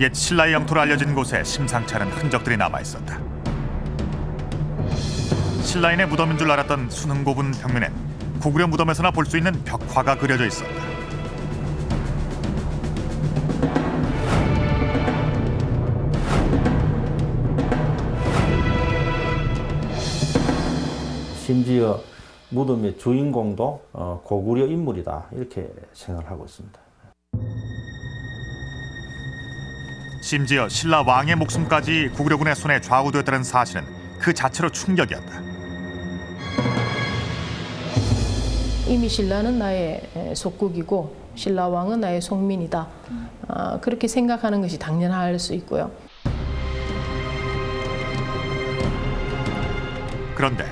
옛 신라의 영토로 알려진 곳에 심상치 않은 흔적들이 남아있었다. 신라인의 무덤인 줄 알았던 수능고분 벽면엔 고구려 무덤에서나 볼 수 있는 벽화가 그려져 있었다. 심지어 무덤의 주인공도 고구려 인물이다, 이렇게 생각을 하고 있습니다. 심지어 신라 왕의 목숨까지 고구려군의 손에 좌우되었다는 사실은 그 자체로 충격이었다. 이미 신라는 나의 속국이고 신라 왕은 나의 속민이다. 그렇게 생각하는 것이 당연할 수 있고요. 그런데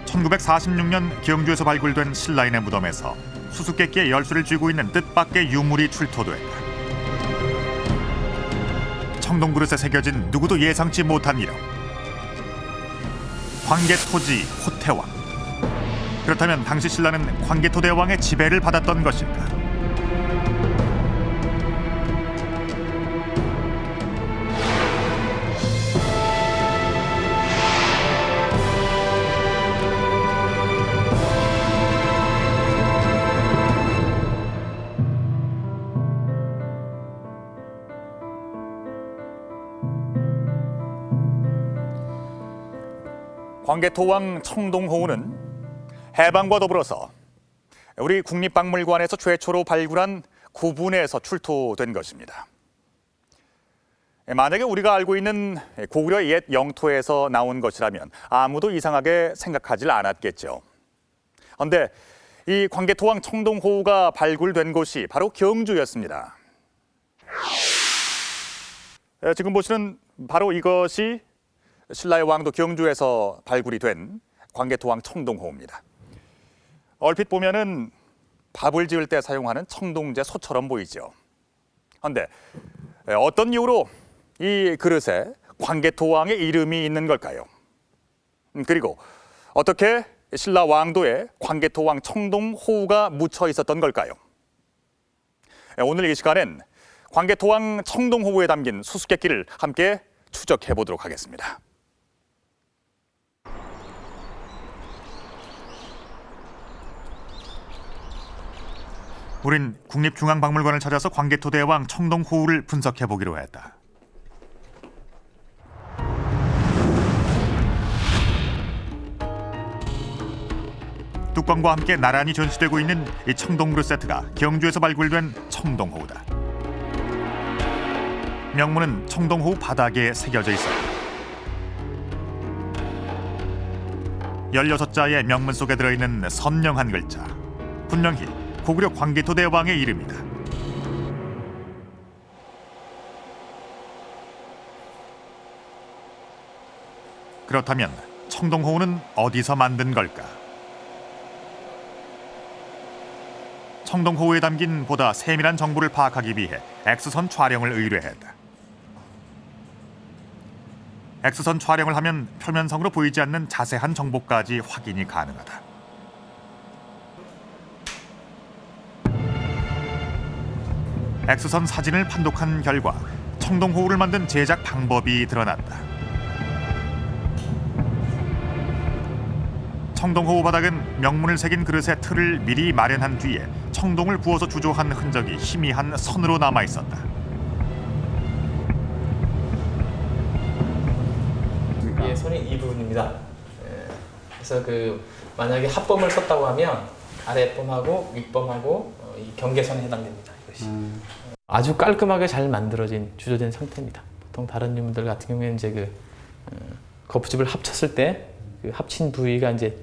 1946년 경주에서 발굴된 신라인의 무덤에서 수수께끼의 열쇠를 쥐고 있는 뜻밖의 유물이 출토됐다. 청동그릇에 새겨진 누구도 예상치 못한 이름. 광개토지 호태왕. 그렇다면 당시 신라는 광개토대왕의 지배를 받았던 것일까? 광개토왕 청동호우는 해방과 더불어서 우리 국립박물관에서 최초로 발굴한 구분에서 출토된 것입니다. 만약에 우리가 알고 있는 고구려 옛 영토에서 나온 것이라면 아무도 이상하게 생각하지 않았겠죠. 그런데 이 광개토왕 청동호우가 발굴된 곳이 바로 경주였습니다. 지금 보시는 바로 이것이 신라의 왕도 경주에서 발굴이 된 광개토왕 청동호우입니다. 얼핏 보면은 밥을 지을 때 사용하는 청동제 소처럼 보이죠. 그런데 어떤 이유로 이 그릇에 광개토왕의 이름이 있는 걸까요? 그리고 어떻게 신라 왕도에 광개토왕 청동호우가 묻혀 있었던 걸까요? 오늘 이 시간엔 광개토왕 청동호우에 담긴 수수께끼를 함께 추적해 보도록 하겠습니다. 우린 국립중앙박물관을 찾아서 광개토대왕 청동호우를 분석해 보기로 했다. 뚜껑과 함께 나란히 전시되고 있는 이 청동그릇 세트가 경주에서 발굴된 청동호우다. 명문은 청동호우 바닥에 새겨져 있었다. 16자의 명문 속에 들어있는 선명한 글자, 분명히 고구려 광개토대왕의 이름이다. 그렇다면 청동호우는 어디서 만든 걸까? 청동호우에 담긴 보다 세밀한 정보를 파악하기 위해 X선 촬영을 의뢰했다. X선 촬영을 하면 표면성으로 보이지 않는 자세한 정보까지 확인이 가능하다. X선 사진을 판독한 결과 청동호우를 만든 제작 방법이 드러났다. 청동호우 바닥은 명문을 새긴 그릇의 틀을 미리 마련한 뒤에 청동을 부어서 주조한 흔적이 희미한 선으로 남아 있었다. 예, 선이 이 부분입니다. 그래서 만약에 합범을 썼다고 하면 아랫범하고 윗범하고 이 경계선에 해당됩니다. 이것이 아주 깔끔하게 잘 만들어진 주조된 상태입니다. 보통 다른 유물들 같은 경우에는 이제 거푸집을 합쳤을 때 그 합친 부위가 이제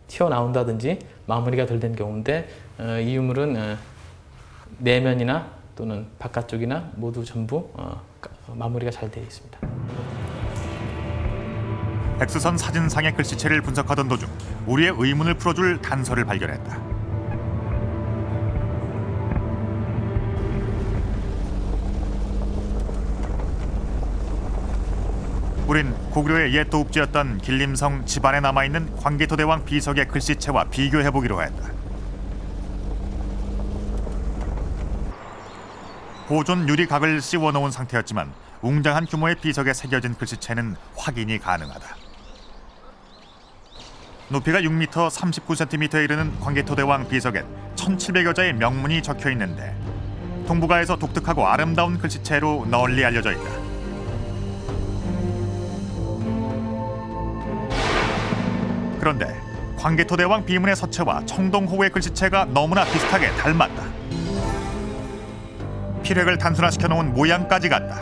튀어나온다든지 마무리가 덜 된 경우인데 이 유물은 내면이나 또는 바깥쪽이나 모두 전부 마무리가 잘 되어 있습니다. X선 사진상의 글씨체를 분석하던 도중 우리의 의문을 풀어줄 단서를 발견했다. 우린 고구려의 옛 도읍지였던 길림성 집안에 남아있는 광개토대왕 비석의 글씨체와 비교해보기로 했다. 보존 유리각을 씌워놓은 상태였지만 웅장한 규모의 비석에 새겨진 글씨체는 확인이 가능하다. 높이가 6m 39cm에 이르는 광개토대왕 비석엔 1700여자의 명문이 적혀 있는데 동북아에서 독특하고 아름다운 글씨체로 널리 알려져 있다. 그런데 광개토대왕 비문의 서체와 청동호우의 글씨체가 너무나 비슷하게 닮았다. 필획을 단순화시켜 놓은 모양까지 같다.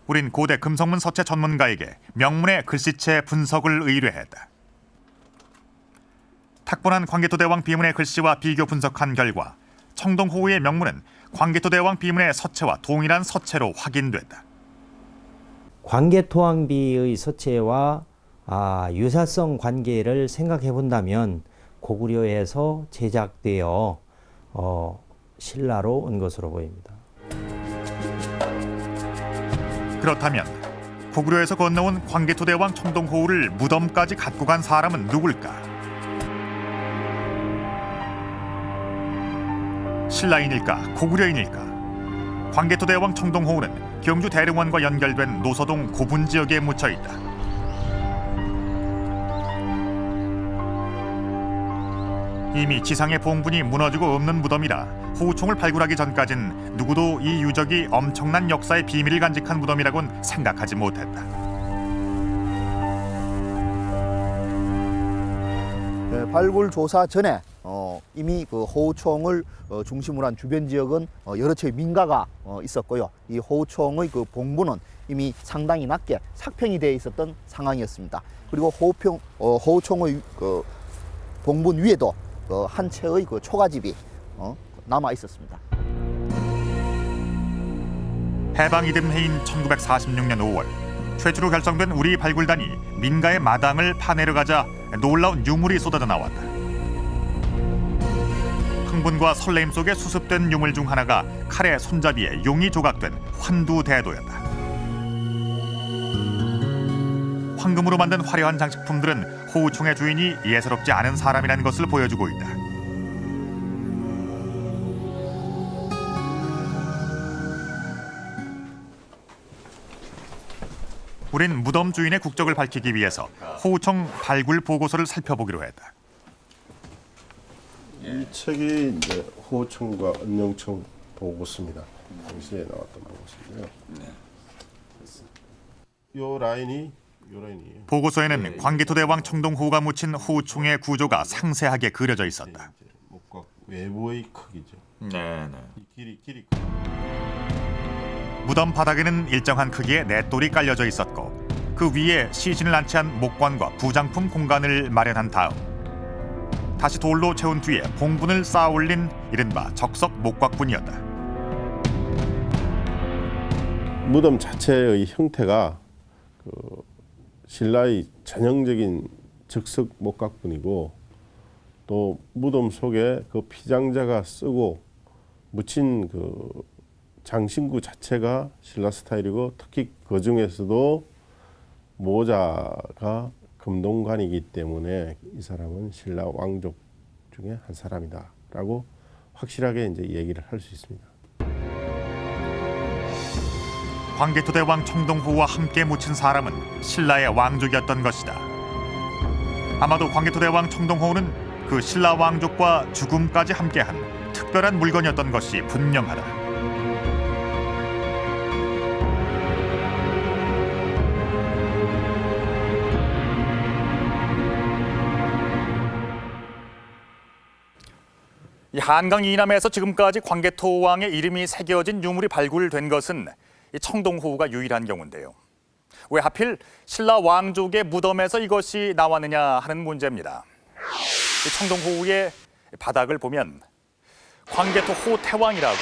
우린 고대 금성문 서체 전문가에게 명문의 글씨체 분석을 의뢰했다. 탁본한 광개토대왕 비문의 글씨와 비교 분석한 결과 청동호우의 명문은 광개토대왕 비문의 서체와 동일한 서체로 확인됐다. 광개토왕비의 서체와 유사성 관계를 생각해 본다면 고구려에서 제작되어 신라로 온 것으로 보입니다. 그렇다면 고구려에서 건너온 광개토대왕 청동호우를 무덤까지 갖고 간 사람은 누굴까? 신라인일까? 고구려인일까? 광개토대왕 청동호우는 경주 대릉원과 연결된 노서동 고분 지역에 묻혀 있다. 이미 지상의 봉분이 무너지고 없는 무덤이라 호우총을 발굴하기 전까진 누구도 이 유적이 엄청난 역사의 비밀을 간직한 무덤이라고는 생각하지 못했다. 발굴 조사 전에 이미 그 호우총을 중심으로 한 주변 지역은 여러 채의 민가가 있었고요. 이 호우총의 그 봉분은 이미 상당히 낮게 삭평이 되어 있었던 상황이었습니다. 그리고 호우총의 그 봉분 위에도 한 채의 그 초가집이 남아 있었습니다. 해방 이듬해인 1946년 5월 최초로 결성된 우리 발굴단이 민가의 마당을 파내려 가자 놀라운 유물이 쏟아져 나왔다. 흥분과 설레임 속에 수습된 유물 중 하나가 칼의 손잡이에 용이 조각된 환두대도였다. 황금으로 만든 화려한 장식품들은 호우총의 주인이 예사롭지 않은 사람이라는 것을 보여주고 있다. 우린 무덤 주인의 국적을 밝히기 위해서 호우총 발굴 보고서를 살펴보기로 했다. 이 책이 이제 호우총과 은영총 보고서입니다. 당시에 나왔던 보고서인데요. 요 라인이에요. 보고서에는 광개토대왕 청동호우가 묻힌 호우총의 구조가 상세하게 그려져 있었다. 목각 외부의 크기죠. 네. 이 길이 무덤 바닥에는 일정한 크기의 맷돌이 깔려져 있었고 그 위에 시신을 안치한 목관과 부장품 공간을 마련한 다음 다시 돌로 채운 뒤에 봉분을 쌓아 올린 이른바 적석 목각분이었다. 무덤 자체의 형태가 그 신라의 전형적인 적석 목각분이고 또 무덤 속에 그 피장자가 쓰고 묻힌 그 장신구 자체가 신라 스타일이고 특히 그 중에서도 모자가 금동관이기 때문에 이 사람은 신라 왕족 중에 한 사람이다라고 확실하게 이제 얘기를 할 수 있습니다. 광개토대왕 청동호우와 함께 묻힌 사람은 신라의 왕족이었던 것이다. 아마도 광개토대왕 청동호우는 그 신라 왕족과 죽음까지 함께한 특별한 물건이었던 것이 분명하다. 이 한강 이남에서 지금까지 광개토왕의 이름이 새겨진 유물이 발굴된 것은 이 청동호우가 유일한 경우인데요. 왜 하필 신라 왕족의 무덤에서 이것이 나왔느냐 하는 문제입니다. 이 청동호우의 바닥을 보면 광개토 호태왕이라고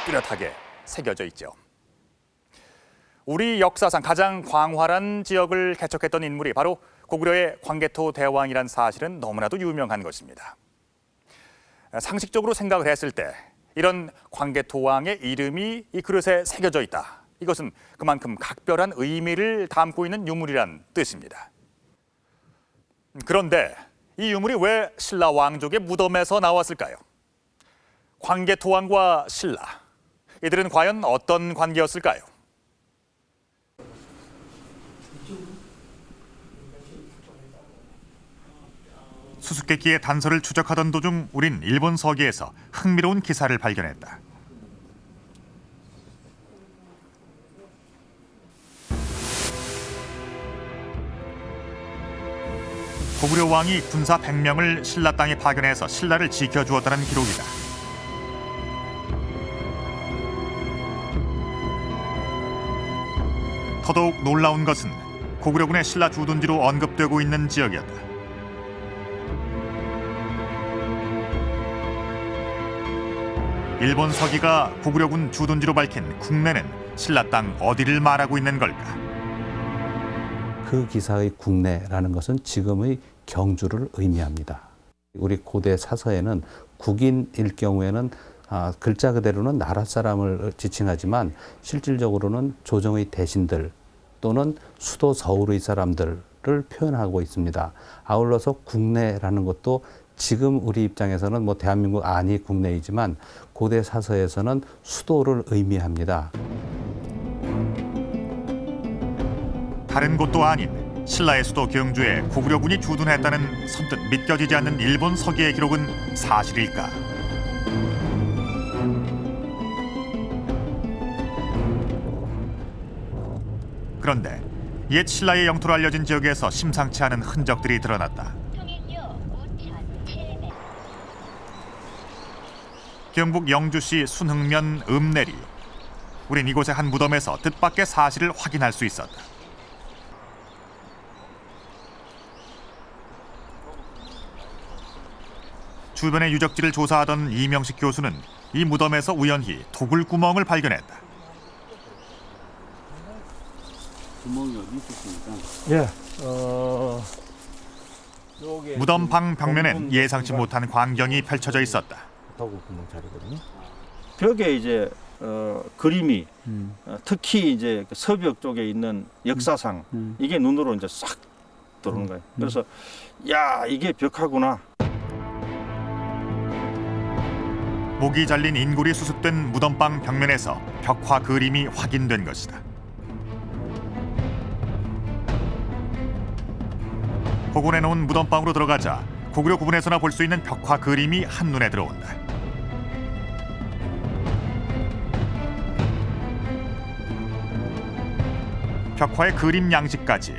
뚜렷하게 새겨져 있죠. 우리 역사상 가장 광활한 지역을 개척했던 인물이 바로 고구려의 광개토 대왕이란 사실은 너무나도 유명한 것입니다. 상식적으로 생각을 했을 때 이런 광개토왕의 이름이 이 그릇에 새겨져 있다. 이것은 그만큼 각별한 의미를 담고 있는 유물이란 뜻입니다. 그런데 이 유물이 왜 신라 왕족의 무덤에서 나왔을까요? 광개토왕과 신라. 이들은 과연 어떤 관계였을까요? 수수께끼의 단서를 추적하던 도중 우린 일본 서기에서 흥미로운 기사를 발견했다. 고구려 왕이 군사 100명을 신라 땅에 파견해서 신라를 지켜주었다는 기록이다. 더더욱 놀라운 것은 고구려군의 신라 주둔지로 언급되고 있는 지역이었다. 일본 서기가 고구려군 주둔지로 밝힌 국내는 신라 땅 어디를 말하고 있는 걸까? 그 기사의 국내라는 것은 지금의 경주를 의미합니다. 우리 고대 사서에는 국인일 경우에는 글자 그대로는 나라 사람을 지칭하지만 실질적으로는 조정의 대신들 또는 수도 서울의 사람들을 표현하고 있습니다. 아울러서 국내라는 것도 지금 우리 입장에서는 뭐 대한민국 안이 국내이지만 고대 사서에서는 수도를 의미합니다. 다른 곳도 아닌 신라의 수도 경주에 고구려군이 주둔했다는 선뜻 믿겨지지 않는 일본 서기의 기록은 사실일까? 그런데 옛 신라의 영토로 알려진 지역에서 심상치 않은 흔적들이 드러났다. 경북 영주시 순흥면 읍내리. 우린 이곳의 한 무덤에서 뜻밖의 사실을 확인할 수 있었다. 주변의 유적지를 조사하던 이명식 교수는 이 무덤에서 우연히 도굴구멍을 발견했다. 구멍이 어디 있었습니까? 예. 무덤 방 벽면엔 예상치 못한 광경이 펼쳐져 있었다. 도굴구멍 자리거든요. 벽에 이제 그림이 특히 이제 서벽 쪽에 있는 역사상 이게 눈으로 이제 싹 들어오는 거예요. 그래서 야 이게 벽화구나. 목이 잘린 인골이 수습된 무덤방 벽면에서 벽화 그림이 확인된 것이다. 복원해놓은 무덤방으로 들어가자 고구려 구분에서나 볼 수 있는 벽화 그림이 한눈에 들어온다. 벽화의 그림 양식까지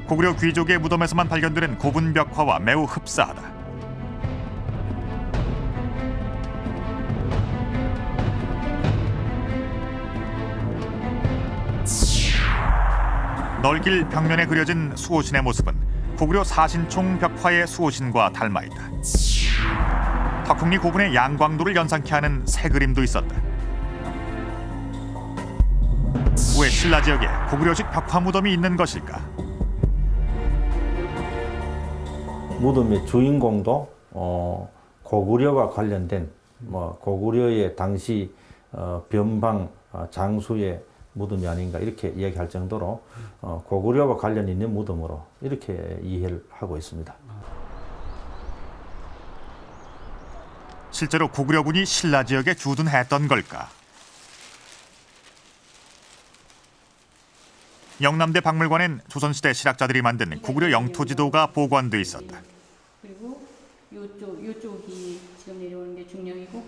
고구려 귀족의 무덤에서만 발견되는 고분 벽화와 매우 흡사하다. 널길 벽면에 그려진 수호신의 모습은 고구려 사신총 벽화의 수호신과 닮아있다. 덕흥리 고분의 양광도를 연상케 하는 새 그림도 있었다. 왜 신라 지역에 고구려식 벽화 무덤이 있는 것일까? 무덤의 주인공도 고구려와 관련된 고구려의 당시 변방 장수의 무덤이 아닌가 이렇게 이야기할 정도로 고구려와 관련 있는 무덤으로 이렇게 이해를 하고 있습니다. 실제로 고구려군이 신라 지역에 주둔했던 걸까? 영남대 박물관엔 조선시대 실학자들이 만든 고구려 영토 지도가 보관돼 있었다. 그리고 요쪽이 지금 내려오는 게 중령이고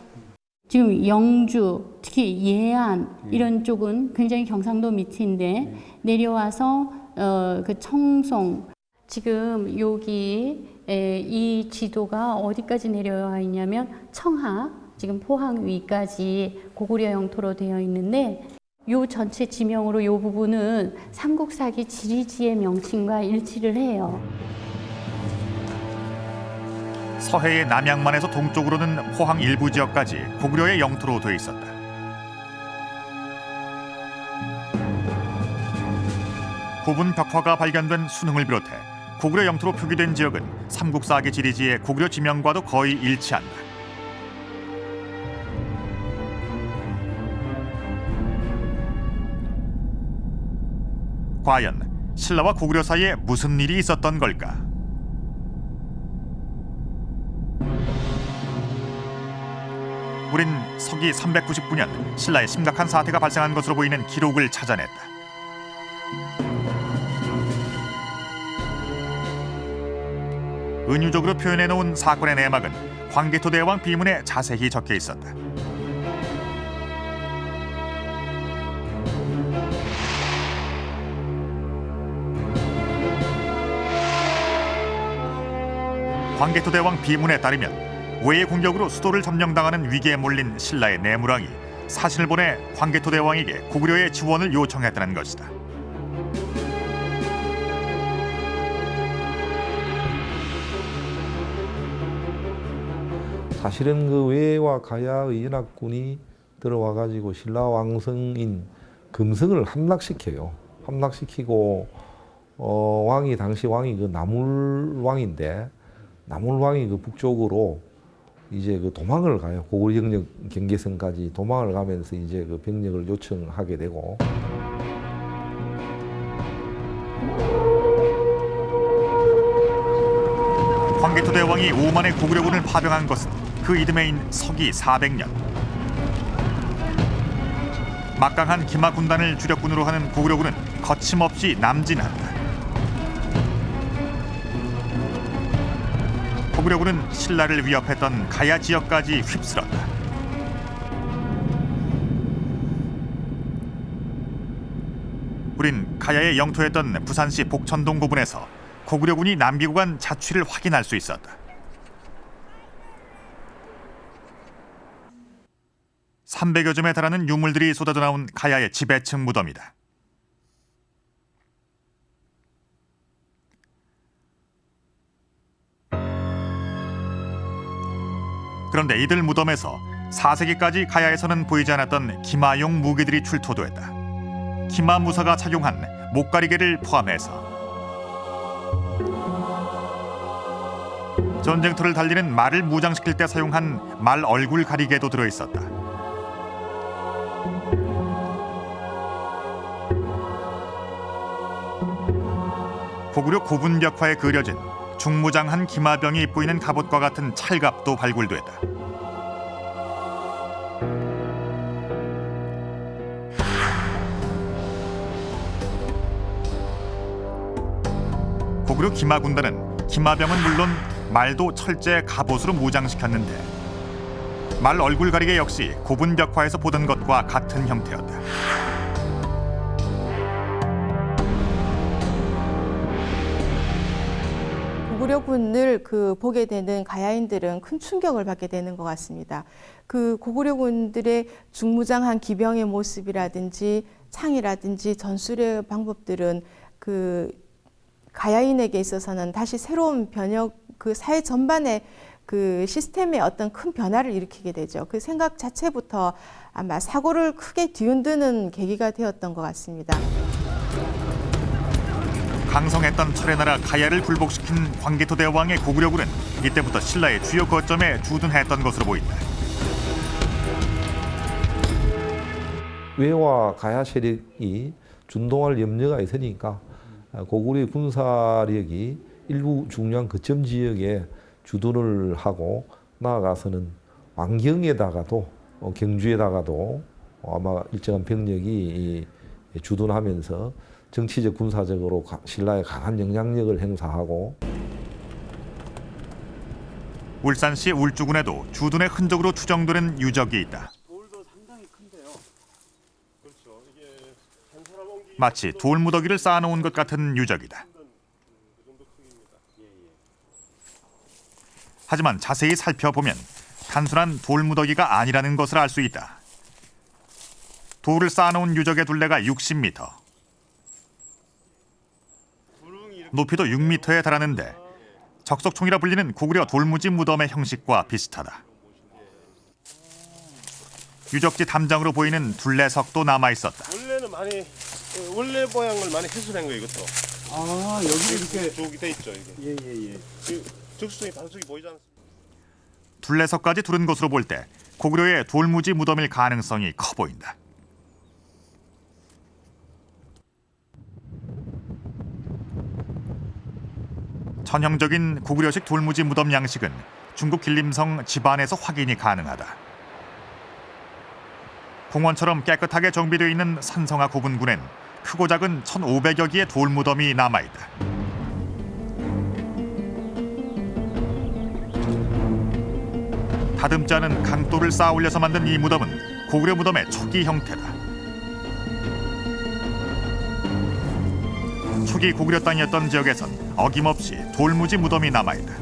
지금 영주, 특히 예안 이런 쪽은 굉장히 경상도 밑인데 내려와서 그 청송 지금 여기 이 지도가 어디까지 내려와 있냐면 청하 지금 포항 위까지 고구려 영토로 되어 있는데 요 전체 지명으로 요 부분은 삼국사기 지리지의 명칭과 일치를 해요. 서해의 남양만에서 동쪽으로는 포항 일부 지역까지 고구려의 영토로 돼 있었다. 고분 벽화가 발견된 순흥을 비롯해 고구려 영토로 표기된 지역은 삼국사기 지리지의 고구려 지명과도 거의 일치한다. 과연 신라와 고구려 사이에 무슨 일이 있었던 걸까? 우린 서기 399년 신라에 심각한 사태가 발생한 것으로 보이는 기록을 찾아냈다. 은유적으로 표현해놓은 사건의 내막은 광개토 대왕 비문에 자세히 적혀 있었다. 광개토 대왕 비문에 따르면 외의 공격으로 수도를 점령당하는 위기에 몰린 신라의 내무랑이 사신을 보내 광개토 대왕에게 고구려의 지원을 요청했다는 것이다. 사실은 그 외와 가야의 연합군이 들어와 가지고 신라 왕성인 금성을 함락시켜요. 함락시키고 왕이 당시 왕이 그 나물왕인데 나물왕이 그 북쪽으로 이제 그 도망을 가요. 고구려 영역 경계선까지 도망을 가면서 이제 그 병력을 요청하게 되고. 광개토 대왕이 5만의 고구려군을 파병한 것은 그 이듬해인 서기 400년. 막강한 기마 군단을 주력군으로 하는 고구려군은 거침없이 남진한다. 고구려군은 신라를 위협했던 가야 지역까지 휩쓸었다. 우린 가야의 영토였던 부산시 복천동 부근에서 고구려군이 남기고 간 자취를 확인할 수 있었다. 300여 점에 달하는 유물들이 쏟아져 나온 가야의 지배층 무덤이다. 그런데 이들 무덤에서 4세기까지 가야에서는 보이지 않았던 기마용 무기들이 출토됐다. 기마 무사가 착용한 목가리개를 포함해서 전쟁터를 달리는 말을 무장시킬 때 사용한 말 얼굴 가리개도 들어있었다. 고구려 고분벽화에 그려진 중무장한 기마병이 입고 있는 갑옷과 같은 찰갑도 발굴됐다. 고구려 기마군단은 기마병은 물론 말도 철제 갑옷으로 무장시켰는데 말 얼굴 가리개 역시 고분벽화에서 보던 것과 같은 형태였다. 고구려군을 보게 되는 가야인들은 큰 충격을 받게 되는 것 같습니다. 그 고구려군들의 중무장한 기병의 모습이라든지 창이라든지 전술의 방법들은 그 가야인에게 있어서는 다시 새로운 변혁, 그 사회 전반의 그 시스템의 어떤 큰 변화를 일으키게 되죠. 그 생각 자체부터 아마 사고를 크게 뒤흔드는 계기가 되었던 것 같습니다. 강성했던 철의 나라 가야를 굴복시킨 광개토 대왕의 고구려군은 이때부터 신라의 주요 거점에 주둔했던 것으로 보인다. 외와 가야 세력이 준동할 염려가 있으니까 고구려 군사력이 일부 중요한 거점 지역에 주둔을 하고 나아가서는 왕경에다가도 경주에다가도 아마 일정한 병력이 주둔하면서 정치적 군사적으로 신라에 강한 영향력을 행사하고 울산시 울주군에도 주둔의 흔적으로 추정되는 유적이 있다. 돌도 상당히 큰데요. 그렇죠. 이게 한 사람 옮기 마치 돌무더기를 쌓아놓은 것 같은 유적이다. 그 정도 크기입니다. 하지만 자세히 살펴보면 단순한 돌무더기가 아니라는 것을 알 수 있다. 돌을 쌓아놓은 유적의 둘레가 60m, 높이도 6m에 달하는데 적석총이라 불리는 고구려 돌무지 무덤의 형식과 비슷하다. 유적지 담장으로 보이는 둘레석도 남아있었다. 원래는 원래 모양을 많이 훼손한 거예요, 이것도. 아, 여기 이렇게 저기 돼 있죠, 이게. 예. 적수성이 반석이 보이지 않습니까? 둘레석까지 두른 것으로 볼 때 고구려의 돌무지 무덤일 가능성이 커 보인다. 전형적인 고구려식 돌무지 무덤 양식은 중국 길림성 집안에서 확인이 가능하다. 공원처럼 깨끗하게 정비되어 있는 산성화 고분군엔 크고 작은 1,500여 개의 돌무덤이 남아있다. 다듬지 않은 강돌을 쌓아 올려서 만든 이 무덤은 고구려 무덤의 초기 형태다. 초기 고구려 땅이었던 지역에선 어김없이 돌무지 무덤이 남아있다.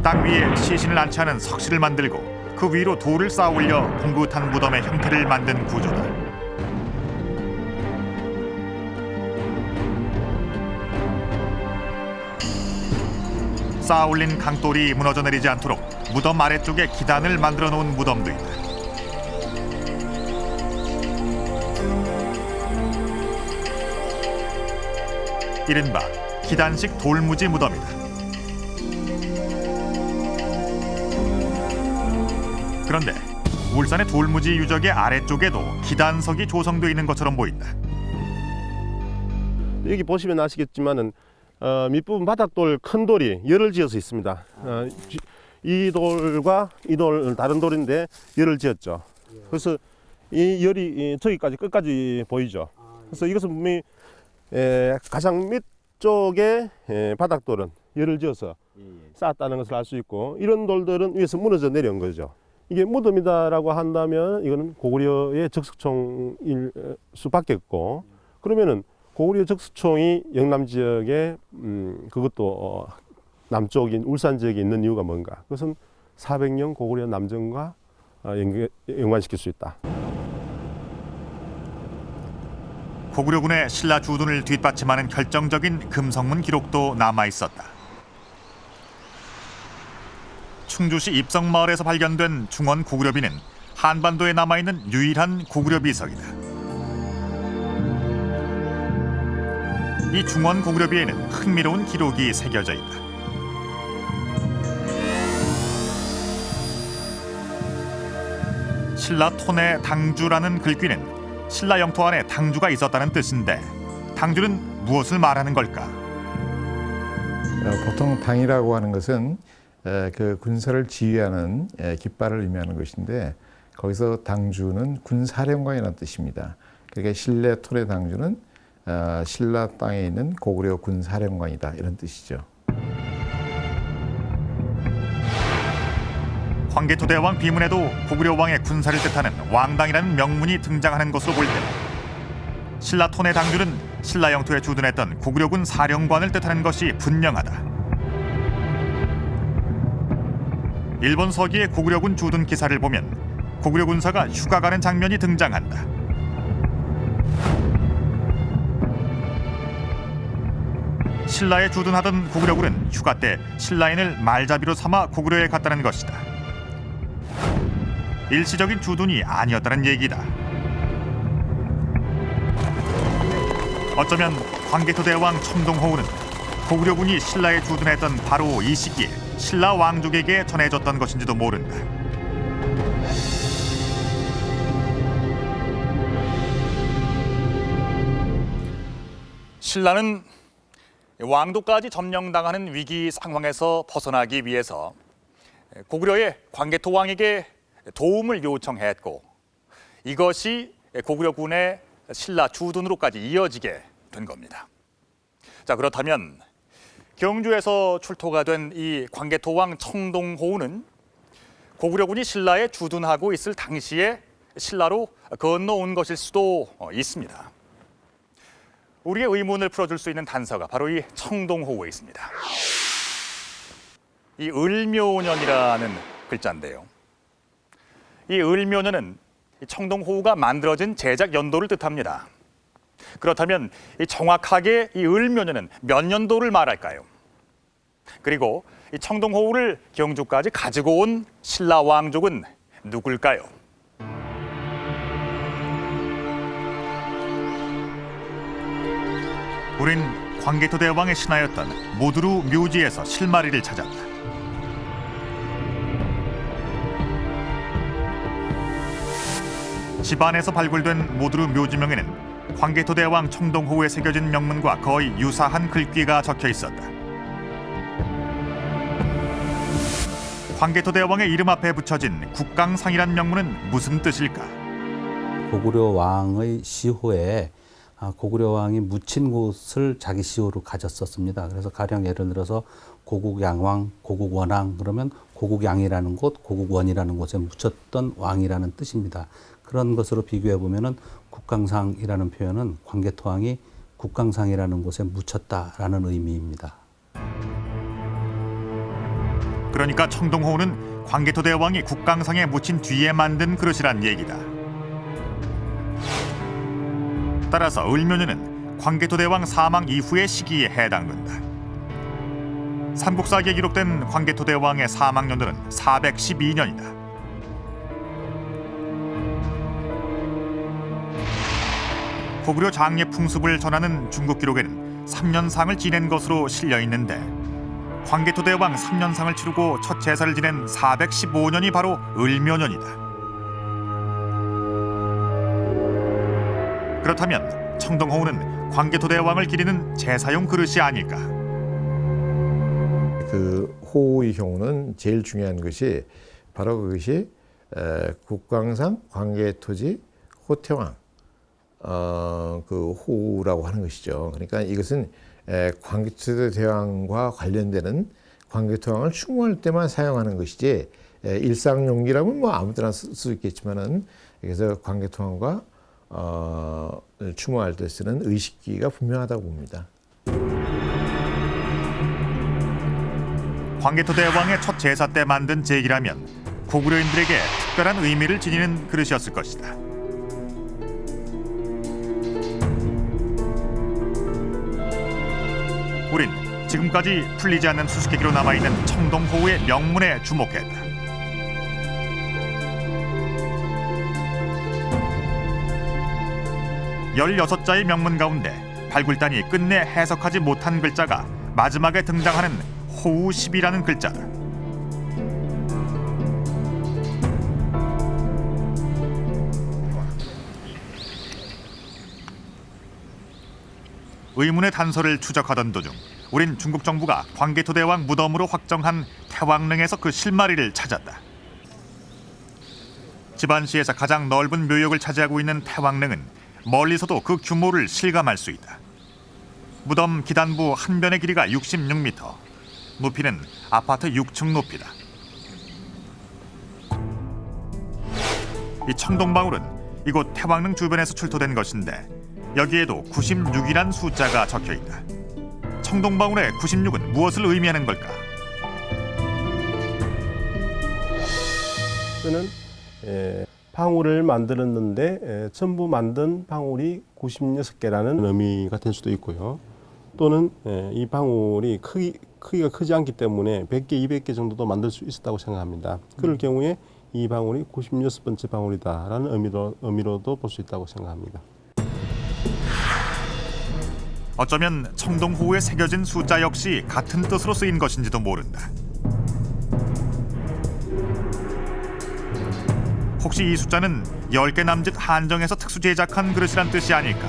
땅 위에 시신을 안치하는 석실을 만들고 그 위로 돌을 쌓아 올려 봉긋한 무덤의 형태를 만든 구조다. 쌓아 올린 강돌이 무너져 내리지 않도록 무덤 아래쪽에 기단을 만들어 놓은 무덤도 있다. 이른바 기단식 돌무지 무덤이다. 그런데 울산의 돌무지 유적의 아래쪽에도 기단석이 조성되어 있는 것처럼 보인다. 여기 보시면 아시겠지만은 밑부분 바닥돌 큰 돌이 열을 지어서 있습니다. 이 돌과 이 돌 다른 돌인데 열을 지었죠. 그래서 이 열이 저기까지 끝까지 보이죠. 그래서 이것은 분명히 가장 밑쪽에 바닥돌은 열을 지어서 쌓았다는 것을 알 수 있고, 이런 돌들은 위에서 무너져 내려온 거죠. 이게 무덤이다라고 한다면 이거는 고구려의 적석총일 수밖에 없고, 그러면은 고구려 적석총이 영남 지역에 그것도 남쪽인 울산 지역에 있는 이유가 뭔가? 그것은 400년 고구려 남정과 연관시킬 수 있다. 고구려군의 신라 주둔을 뒷받침하는 결정적인 금성문 기록도 남아 있었다. 충주시 입성마을에서 발견된 중원 고구려비는 한반도에 남아있는 유일한 고구려 비석이다. 이 중원 고구려비에는 흥미로운 기록이 새겨져 있다. 신라 톤의 당주라는 글귀는 신라 영토 안에 당주가 있었다는 뜻인데, 당주는 무엇을 말하는 걸까? 보통 당이라고 하는 것은 그 군사를 지휘하는 깃발을 의미하는 것인데, 거기서 당주는 군사령관이라는 뜻입니다. 그러니까 신라 톤의 당주는 신라 땅에 있는 고구려 군사령관이다, 이런 뜻이죠. 황개토대왕 비문에도 고구려 왕의 군사를 뜻하는 왕당이라는 명문이 등장하는 것으로 볼 때, 신라 톤의 당주는 신라 영토에 주둔했던 고구려군 사령관을 뜻하는 것이 분명하다. 일본 서기의 고구려군 주둔 기사를 보면 고구려 군사가 휴가 가는 장면이 등장한다. 신라에 주둔하던 고구려군은 휴가 때 신라인을 말잡이로 삼아 고구려에 갔다는 것이다. 일시적인 주둔이 아니었다는 얘기다. 어쩌면 황개토대왕 청동호우는 고구려군이 신라에 주둔했던 바로 이 시기에 신라 왕족에게 전해졌던 것인지도 모른다. 신라는 왕도까지 점령당하는 위기 상황에서 벗어나기 위해서 고구려의 황개토 왕에게 도움을 요청했고, 이것이 고구려군의 신라 주둔으로까지 이어지게 된 겁니다. 자, 그렇다면 경주에서 출토가 된 이 황개토왕 청동호우는 고구려군이 신라에 주둔하고 있을 당시에 신라로 건너온 것일 수도 있습니다. 우리의 의문을 풀어줄 수 있는 단서가 바로 이 청동호우에 있습니다. 이 을묘년이라는 글자인데요. 이 을묘년은 청동호우가 만들어진 제작 연도를 뜻합니다. 그렇다면 정확하게 이 을묘년은 몇 년도를 말할까요? 그리고 이 청동호우를 경주까지 가지고 온 신라 왕족은 누굴까요? 우린 황개토 대왕의 신하였던 모두루 묘지에서 실마리를 찾았다. 집안에서 발굴된 모두루 묘지명에는 황개토 대왕 청동호우에 새겨진 명문과 거의 유사한 글귀가 적혀 있었다. 광개토대왕의 이름 앞에 붙여진 국강상이란 명문은 무슨 뜻일까? 고구려 왕의 시호에 고구려 왕이 묻힌 곳을 자기 시호로 가졌었습니다. 그래서 가령 예를 들어서 고국양왕, 고국원왕 그러면 고국양이라는 곳, 고국원이라는 곳에 묻혔던 왕이라는 뜻입니다. 그런 것으로 비교해 보면은 국강상이라는 표현은 광개토왕이 국강상이라는 곳에 묻혔다라는 의미입니다. 그러니까 청동호우는 광개토대왕이 국강상에 묻힌 뒤에 만든 그릇이란 얘기다. 따라서 을묘년은 광개토대왕 사망 이후의 시기에 해당된다. 삼국사기에 기록된 광개토대왕의 사망년도는 412년이다. 고구려 장례 풍습을 전하는 중국 기록에는 3년상을 지낸 것으로 실려 있는데 광개토대왕 3년상을 치르고 첫 제사를 지낸 415년이 바로 을묘년이다. 그렇다면 청동호우는 광개토대왕을 기리는 제사용 그릇이 아닐까? 그 호우의 경우는 제일 중요한 것이 바로 그것이 국강상 광개토지 호태왕 그 호우라고 하는 것이죠. 그러니까 이것은 광개토대왕과 관련되는 광개토왕을 추모할 때만 사용하는 것이지 일상용기라면 뭐 아무 때나 쓸 수 있겠지만은 그래서 광개토왕과 추모할 때 쓰는 의식기가 분명하다고 봅니다. 광개토대왕의 첫 제사 때 만든 제기라면 고구려인들에게 특별한 의미를 지니는 그릇이었을 것이다. 우린 지금까지 풀리지 않는 수수께끼로 남아있는 청동호우의 명문에 주목했다. (16자의) 명문 가운데 발굴단이 끝내 해석하지 못한 글자가 마지막에 등장하는 호우십이라는 글자다. 의문의 단서를 추적하던 도중 우린 중국 정부가 광개토대왕 무덤으로 확정한 태왕릉에서 그 실마리를 찾았다. 지반시에서 가장 넓은 묘역을 차지하고 있는 태왕릉은 멀리서도 그 규모를 실감할 수 있다. 무덤 기단부 한 변의 길이가 66m, 높이는 아파트 6층 높이다. 이 청동방울은 이곳 태왕릉 주변에서 출토된 것인데 여기에도 96이란 숫자가 적혀있다. 청동방울의 96은 무엇을 의미하는 걸까? 저는 방울을 만들었는데 전부 만든 방울이 96개라는 의미가 될 수도 있고요. 또는 이 방울이 크기가 크지 않기 때문에 100개, 200개 정도도 만들 수 있었다고 생각합니다. 그럴 경우에 이 방울이 96번째 방울이다라는 의미로도 볼 수 있다고 생각합니다. 어쩌면 청동호우에 새겨진 숫자 역시 같은 뜻으로 쓰인 것인지도 모른다. 혹시 이 숫자는 10개 남짓 한정해서 특수 제작한 그릇이란 뜻이 아닐까?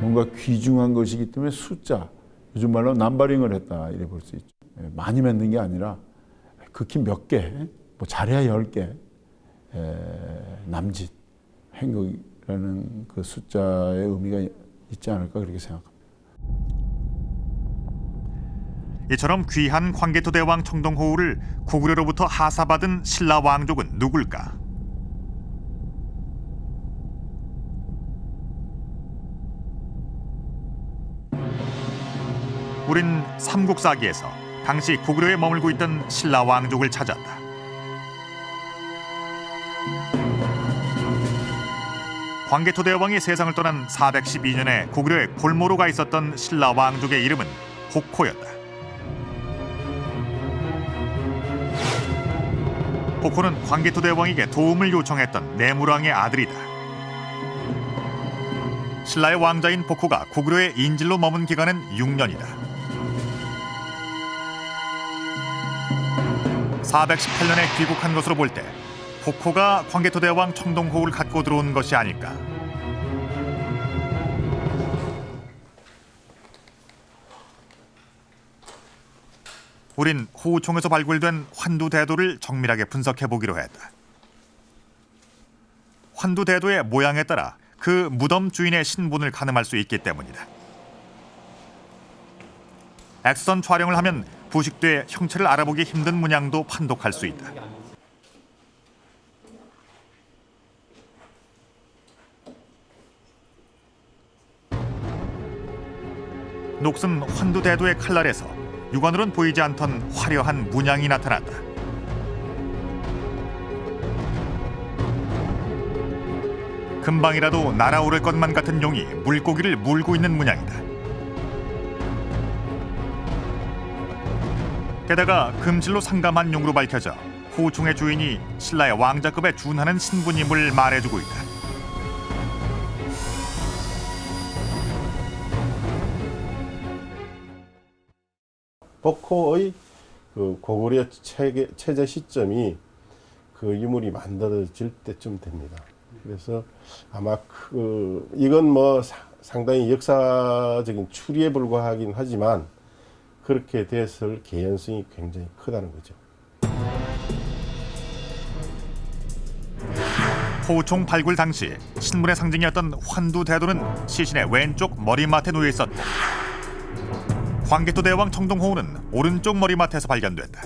뭔가 귀중한 것이기 때문에 숫자, 요즘 말로 남바링을 했다 이래 볼 수 있죠. 많이 만든 게 아니라 극히 몇 개, 뭐 잘해야 10개 남짓 행극이라는 그 숫자의 의미가 있지 않을까 그렇게 생각합니다. 이처럼 귀한 광개토대왕 청동호우를 고구려로부터 하사받은 신라 왕족은 누굴까? 우린 삼국사기에서 당시 고구려에 머물고 있던 신라 왕족을 찾았다. 광개토대왕이 세상을 떠난 412년에 고구려에 골모로가 있었던 신라 왕족의 이름은 복호였다. 복호는 광개토대왕에게 도움을 요청했던 내물왕의 아들이다. 신라의 왕자인 복호가 고구려의 인질로 머문 기간은 6년이다. 418년에 귀국한 것으로 볼 때 복호가 광개토대왕 청동호우를 갖고 들어온 것이 아닐까. 우린 호우총에서 발굴된 환두대도를 정밀하게 분석해 보기로 했다. 환두대도의 모양에 따라 그 무덤 주인의 신분을 가늠할 수 있기 때문이다. 엑스선 촬영을 하면 부식돼 형체를 알아보기 힘든 문양도 판독할 수 있다. 녹슨 환두대도의 칼날에서 육안으론 보이지 않던 화려한 문양이 나타난다. 금방이라도 날아오를 것만 같은 용이 물고기를 물고 있는 문양이다. 게다가 금실로 상감한 용으로 밝혀져 호우총의 주인이 신라의 왕자급에 준하는 신분임을 말해주고 있다. 복호의 그 고구려 체제 시점이 그 유물이 만들어질 때쯤 됩니다. 그래서 아마 이건 뭐 상당히 역사적인 추리에 불과하긴 하지만 그렇게 됐을 개연성이 굉장히 크다는 거죠. 호우총 발굴 당시 신분의 상징이었던 환두대도는 시신의 왼쪽 머리맡에 놓여 있었고 광개토 대왕 청동호우는 오른쪽 머리맡에서 발견됐다.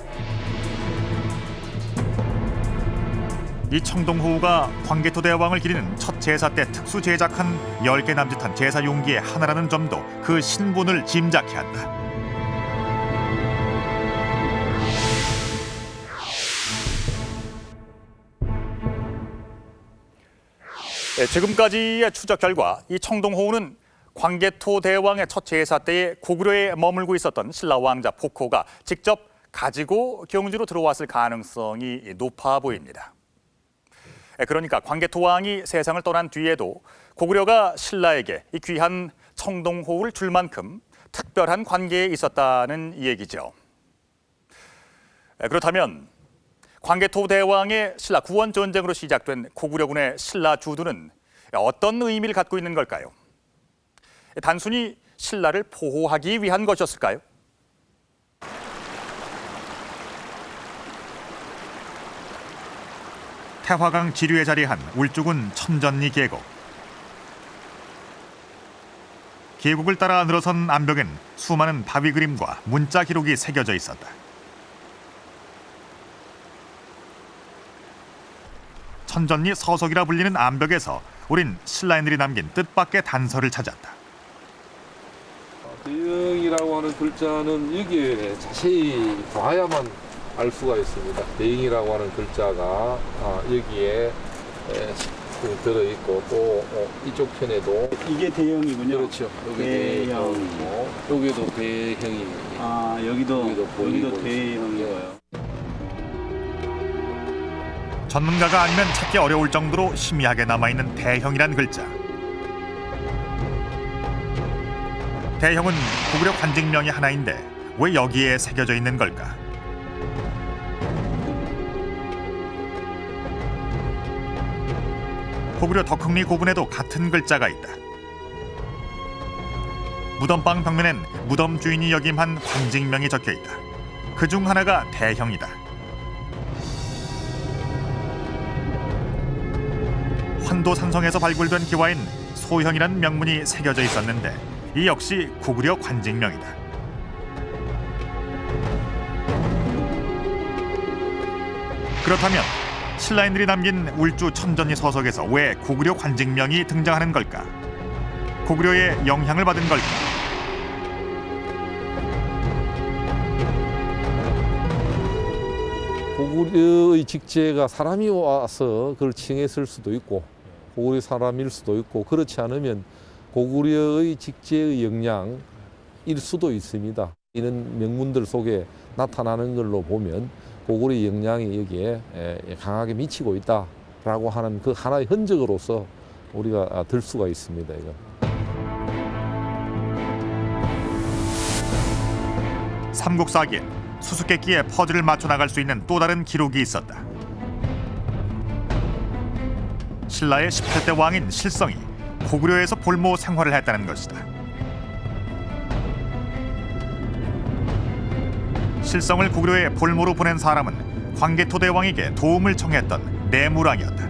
이 청동호우가 광개토 대왕을 기리는 첫 제사 때 특수 제작한 10개 남짓한 제사 용기의 하나라는 점도 그 신분을 짐작케 한다. 지금까지의 추적 결과 이 청동호우는 광개토 대왕의 첫 제사 때에 고구려에 머물고 있었던 신라 왕자 복호가 직접 가지고 경주로 들어왔을 가능성이 높아 보입니다. 그러니까 광개토 왕이 세상을 떠난 뒤에도 고구려가 신라에게 이 귀한 청동호우를 줄 만큼 특별한 관계에 있었다는 얘기죠. 그렇다면 광개토 대왕의 신라 구원 전쟁으로 시작된 고구려군의 신라 주둔은 어떤 의미를 갖고 있는 걸까요? 단순히 신라를 보호하기 위한 것이었을까요? 태화강 지류에 자리한 울주군 천전리 계곡. 계곡을 따라 늘어선 암벽엔 수많은 바위 그림과 문자 기록이 새겨져 있었다. 천전리 서석이라 불리는 암벽에서 우린 신라인들이 남긴 뜻밖의 단서를 찾았다. 대영이라고 하는 글자는 여기에 자세히 봐야만 알 수가 있습니다. 대영이라고 하는 글자가 여기에 들어있고 또 이쪽 편에도 이게 대형이군요. 그렇죠. 여기 대형이고 여기도 대형이. 여기도 대형이고요. 전문가가 아니면 찾기 어려울 정도로 희미하게 남아있는 대형이란 글자. 대형은 고구려 관직명의 하나인데 왜 여기에 새겨져 있는 걸까? 고구려 덕흥리 고분에도 같은 글자가 있다. 무덤방 벽면엔 무덤 주인이 역임한 관직명이 적혀 있다. 그중 하나가 대형이다. 환도 산성에서 발굴된 기와엔 소형이란 명문이 새겨져 있었는데 이 역시 고구려 관직명이다. 그렇다면 신라인들이 남긴 울주 천전리 서석에서 왜 고구려 관직명이 등장하는 걸까? 고구려의 영향을 받은 걸까? 고구려의 직제가 사람이 와서 그걸 칭했을 수도 있고 고구려 사람일 수도 있고 그렇지 않으면 고구려의 직제의 영향일 수도 있습니다. 이런 명문들 속에 나타나는 걸로 보면 고구려 영향이 여기에 강하게 미치고 있다라고 하는 그 하나의 흔적으로서 우리가 들 수가 있습니다. 이건. 삼국사기엔 수수께끼에 퍼즐을 맞춰 나갈 수 있는 또 다른 기록이 있었다. 신라의 18대 왕인 실성이 고구려에서 볼모 생활을 했다는 것이다. 실성을 고구려의 볼모로 보낸 사람은 광개토 대왕에게 도움을 청했던 내무랑이었다.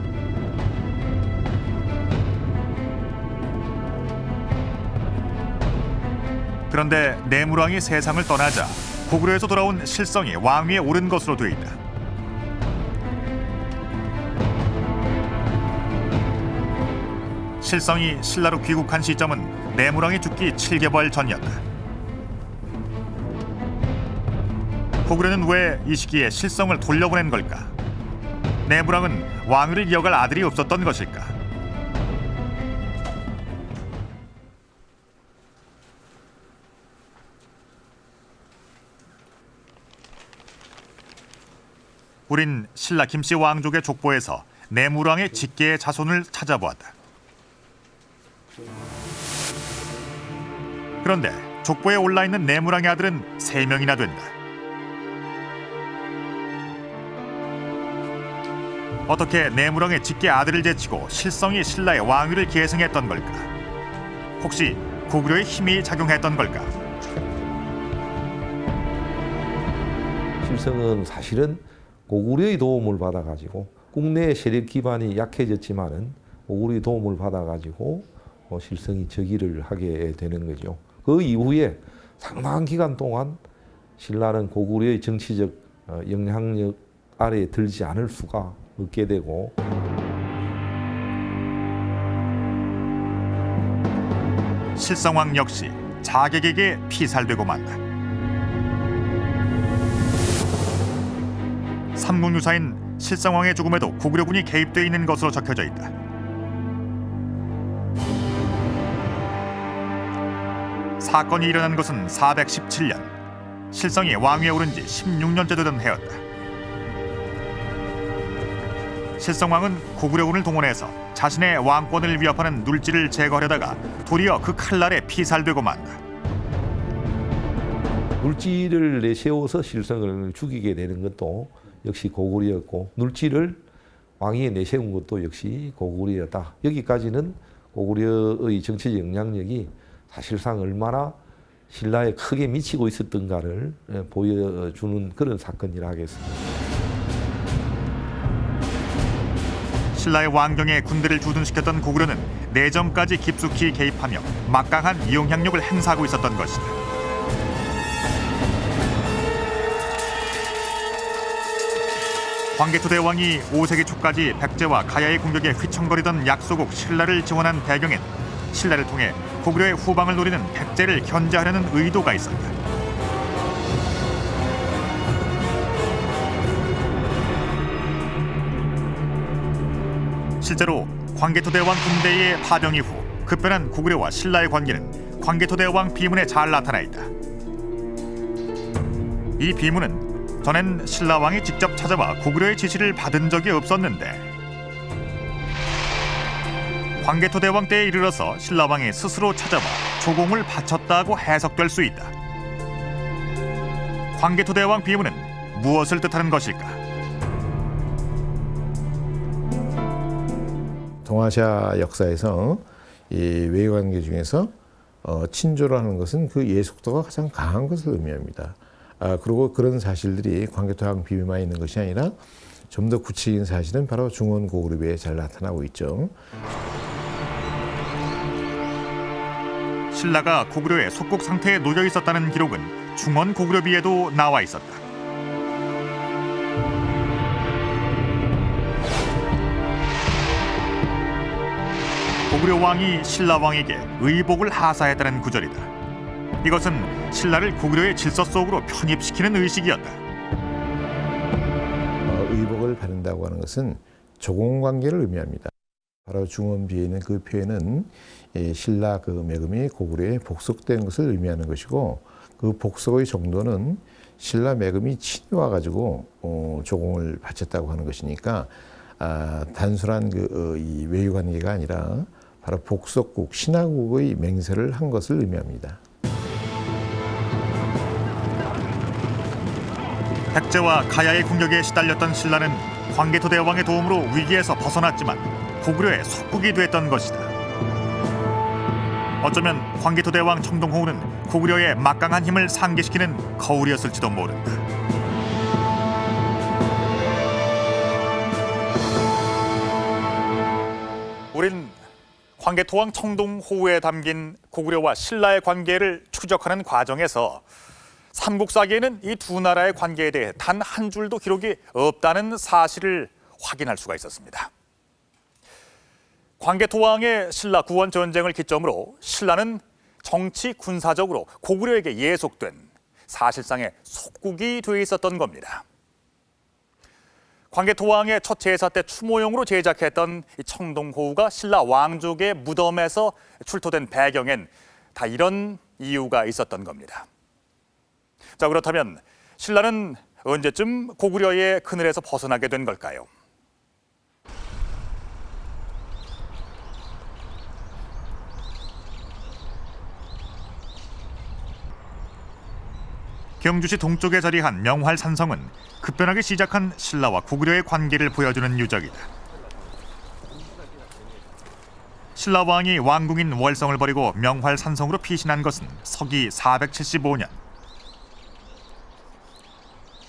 그런데 내무랑이 세상을 떠나자 고구려에서 돌아온 실성이 왕위에 오른 것으로 돼 있다. 실성이 신라로 귀국한 시점은 내무랑이 죽기 7개월 전이었다. 고구려는 왜 이 시기에 실성을 돌려보낸 걸까? 내무랑은 왕위를 이어갈 아들이 없었던 것일까? 우린 신라 김씨 왕족의 족보에서 내무랑의 직계의 자손을 찾아보았다. 그런데 족보에 올라있는 내무랑의 아들은 3명이나 된다. 어떻게 내무랑의 직계 아들을 제치고 실성이 신라의 왕위를 계승했던 걸까? 혹시 고구려의 힘이 작용했던 걸까? 실성은 사실은 고구려의 도움을 받아가지고 국내 세력 기반이 약해졌지만은 고구려의 도움을 받아가지고 실성이 즉위를 하게 되는 거죠. 그 이후에 상당한 기간 동안 신라는 고구려의 정치적 영향력 아래에 들지 않을 수가 없게 되고 실성왕 역시 자객에게 피살되고 만다. 삼국유사인 실성왕의 죽음에도 고구려군이 개입되어 있는 것으로 적혀져 있다. 사건이 일어난 것은 417년. 실성이 왕위에 오른 지 16년째 되던 해였다. 실성왕은 고구려군을 동원해서 자신의 왕권을 위협하는 눌지를 제거하려다가 도리어 그 칼날에 피살되고 만다. 눌지를 내세워서 실성을 죽이게 되는 것도 역시 고구려였고 눌지를 왕위에 내세운 것도 역시 고구려였다. 여기까지는 고구려의 정치적 영향력이 사실상 얼마나 신라에 크게 미치고 있었던가를 보여주는 그런 사건이라 하겠습니다. 신라의 왕경에 군대를 주둔시켰던 고구려는 내정까지 깊숙이 개입하며 막강한 영향력을 행사하고 있었던 것이다. 광개토 대왕이 5세기 초까지 백제와 가야의 공격에 휘청거리던 약소국 신라를 지원한 배경엔 신라를 통해 고구려의 후방을 노리는 백제를 견제하려는 의도가 있었다. 실제로 광개토 대왕 군대의 파병 이후 급변한 고구려와 신라의 관계는 광개토 대왕 비문에 잘 나타나 있다. 이 비문은 전엔 신라 왕이 직접 찾아와 고구려의 지시를 받은 적이 없었는데 광개토 대왕 때에 이르러서 신라 왕이 스스로 찾아와 조공을 바쳤다고 해석될 수 있다. 광개토 대왕 비문은 무엇을 뜻하는 것일까? 동아시아 역사에서 이 외관계 중에서 친조를 하는 것은 그 예속도가 가장 강한 것을 의미합니다. 그리고 그런 사실들이 광개토 대왕 비문만 있는 것이 아니라 좀 더 구체적인 사실은 바로 중원 고구려비에 잘 나타나고 있죠. 신라가 고구려의 속국 상태에 놓여 있었다는 기록은 중원 고구려비에도 나와 있었다. 고구려 왕이 신라 왕에게 의복을 하사했다는 구절이다. 이것은 신라를 고구려의 질서 속으로 편입시키는 의식이었다. 의복을 받는다고 하는 것은 조공관계를 의미합니다. 바로 중원비에 있는 그 표현은 신라 그 매금이 고구려에 복속된 것을 의미하는 것이고 그 복속의 정도는 신라 매금이 친히 와가지고 조공을 바쳤다고 하는 것이니까 단순한 이 외유관계가 아니라 바로 복속국, 신하국의 맹세를 한 것을 의미합니다. 백제와 가야의 공격에 시달렸던 신라는 광개토 대왕의 도움으로 위기에서 벗어났지만 고구려의 속국이 됐던 것이다. 어쩌면 광개토 대왕 청동호우는 고구려의 막강한 힘을 상기시키는 거울이었을지도 모른다. 우린 광개토왕 청동호우에 담긴 고구려와 신라의 관계를 추적하는 과정에서 삼국사기에는 이 두 나라의 관계에 대해 단 한 줄도 기록이 없다는 사실을 확인할 수가 있었습니다. 광개토왕의 신라 구원 전쟁을 기점으로 신라는 정치 군사적으로 고구려에게 예속된 사실상의 속국이 돼 있었던 겁니다. 광개토왕의 첫 제사 때 추모용으로 제작했던 이 청동호우가 신라 왕족의 무덤에서 출토된 배경엔 다 이런 이유가 있었던 겁니다. 자, 그렇다면 신라는 언제쯤 고구려의 그늘에서 벗어나게 된 걸까요? 경주시 동쪽에 자리한 명활산성은 급변하게 시작한 신라와 고구려의 관계를 보여주는 유적이다. 신라 왕이 왕궁인 월성을 버리고 명활산성으로 피신한 것은 서기 475년.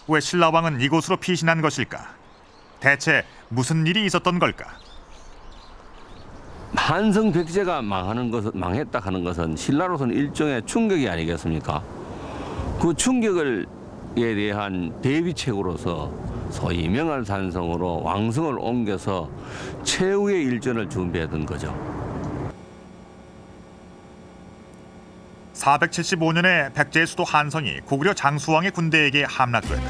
왜 신라 왕은 이곳으로 피신한 것일까? 대체 무슨 일이 있었던 걸까? 한성 백제가 망했다 하는 것은 신라로서는 일종의 충격이 아니겠습니까? 그 충격에 대한 대비책으로서 소위 명활산성으로 왕성을 옮겨서 최후의 일전을 준비하던 거죠. 475년에 백제의 수도 한성이 고구려 장수왕의 군대에게 함락됐다.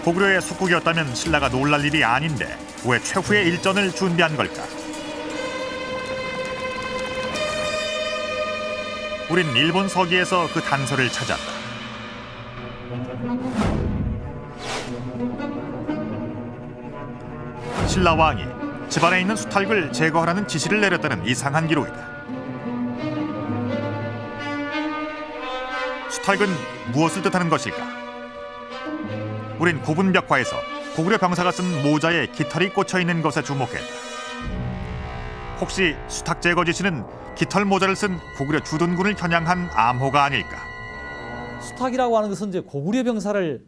고구려의 속국이었다면 신라가 놀랄 일이 아닌데 왜 최후의 일전을 준비한 걸까? 우린 일본 서기에서 그 단서를 찾았다. 신라 왕이 집안에 있는 수탈을 제거하라는 지시를 내렸다는 이상한 기록이다. 수탈은 무엇을 뜻하는 것일까? 우린 고분 벽화에서 고구려 병사가 쓴 모자에 깃털이 꽂혀 있는 것에 주목했다. 혹시 수탁 제거 지시는 깃털 모자를 쓴 고구려 주둔군을 겨냥한 암호가 아닐까? 수탁이라고 하는 것은 이제 고구려 병사를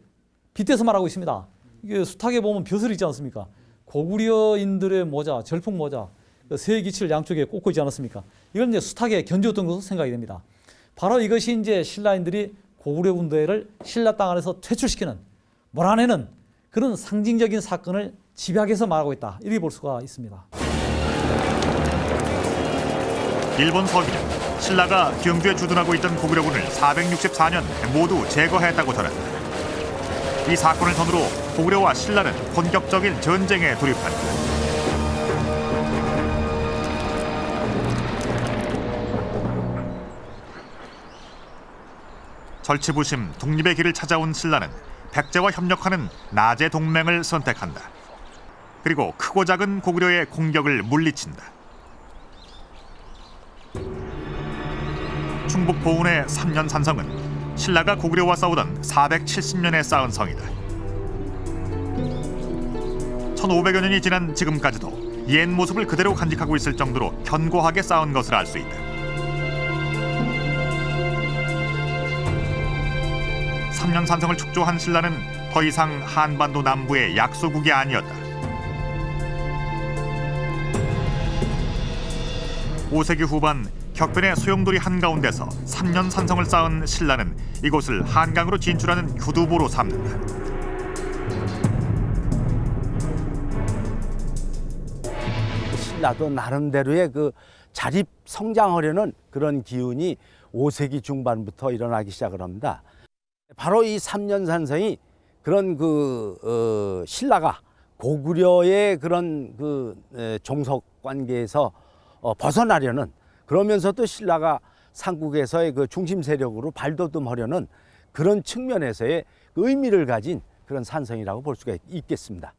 빗대서 말하고 있습니다. 이게 수탁에 보면 벼슬이 있지 않습니까? 고구려인들의 모자, 절풍 모자, 세 기치를 양쪽에 꽂고 있지 않았습니까? 이건 이제 수탁에 견주었던 것으로 생각이 됩니다. 바로 이것이 이제 신라인들이 고구려 군대를 신라 땅 안에서 퇴출시키는, 몰아내는 그런 상징적인 사건을 집약해서 말하고 있다. 이렇게 볼 수가 있습니다. 일본 서기는 신라가 경주에 주둔하고 있던 고구려군을 464년 모두 제거했다고 전했다. 이 사건을 전후로 고구려와 신라는 본격적인 전쟁에 돌입한다. 절치부심 독립의 길을 찾아온 신라는 백제와 협력하는 나제 동맹을 선택한다. 그리고 크고 작은 고구려의 공격을 물리친다. 충북 보은의 3년 산성은 신라가 고구려와 싸우던 470년에 쌓은 성이다. 1500여 년이 지난 지금까지도 옛 모습을 그대로 간직하고 있을 정도로 견고하게 쌓은 것을 알 수 있다. 3년 산성을 축조한 신라는 더 이상 한반도 남부의 약소국이 아니었다. 5세기 후반 격변의 소용돌이 한가운데서 3년 산성을 쌓은 신라는 이곳을 한강으로 진출하는 교두보로 삼는다. 신라도 나름대로의 그 자립 성장하려는 그런 기운이 5세기 중반부터 일어나기 시작을 합니다. 바로 이 3년 산성이 그런 신라가 고구려의 그런 종속 관계에서 벗어나려는, 그러면서 또 신라가 삼국에서의 그 중심 세력으로 발돋움하려는 그런 측면에서의 의미를 가진 그런 산성이라고 볼 수가 있겠습니다.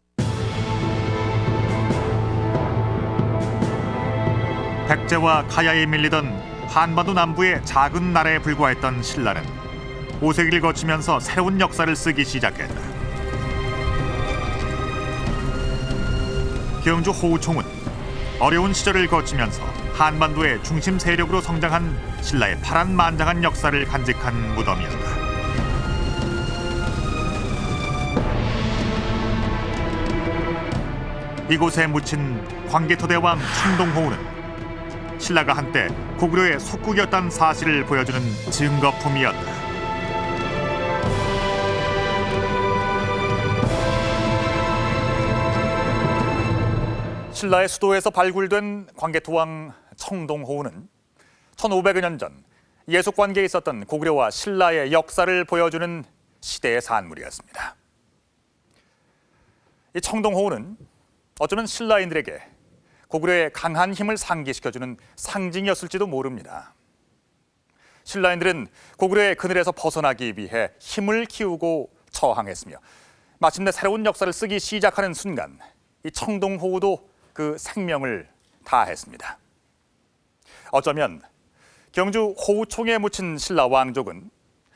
백제와 가야에 밀리던 한반도 남부의 작은 나라에 불과했던 신라는 5세기를 거치면서 새로운 역사를 쓰기 시작했다. 경주 호우총은 어려운 시절을 거치면서 한반도의 중심 세력으로 성장한 신라의 파란만장한 역사를 간직한 무덤이었다. 이곳에 묻힌 광개토대왕 청동호우는 신라가 한때 고구려의 속국이었다는 사실을 보여주는 증거품이었다. 신라의 수도에서 발굴된 광개토왕 청동호우는 1500여 년 전 예속관계에 있었던 고구려와 신라의 역사를 보여주는 시대의 산물이었습니다. 이 청동호우는 어쩌면 신라인들에게 고구려의 강한 힘을 상기시켜주는 상징이었을지도 모릅니다. 신라인들은 고구려의 그늘에서 벗어나기 위해 힘을 키우고 저항했으며 마침내 새로운 역사를 쓰기 시작하는 순간 이 청동호우도 그 생명을 다했습니다. 어쩌면 경주 호우총에 묻힌 신라 왕족은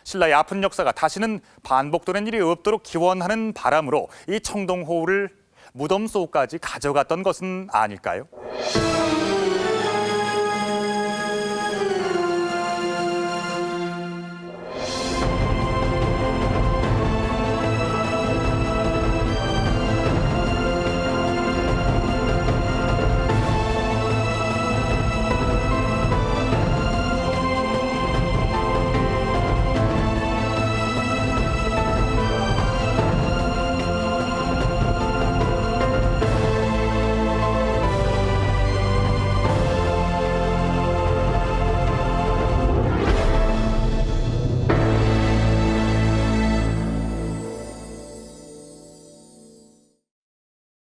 신라의 아픈 역사가 다시는 반복되는 일이 없도록 기원하는 바람으로 이 청동호우를 무덤 속까지 가져갔던 것은 아닐까요?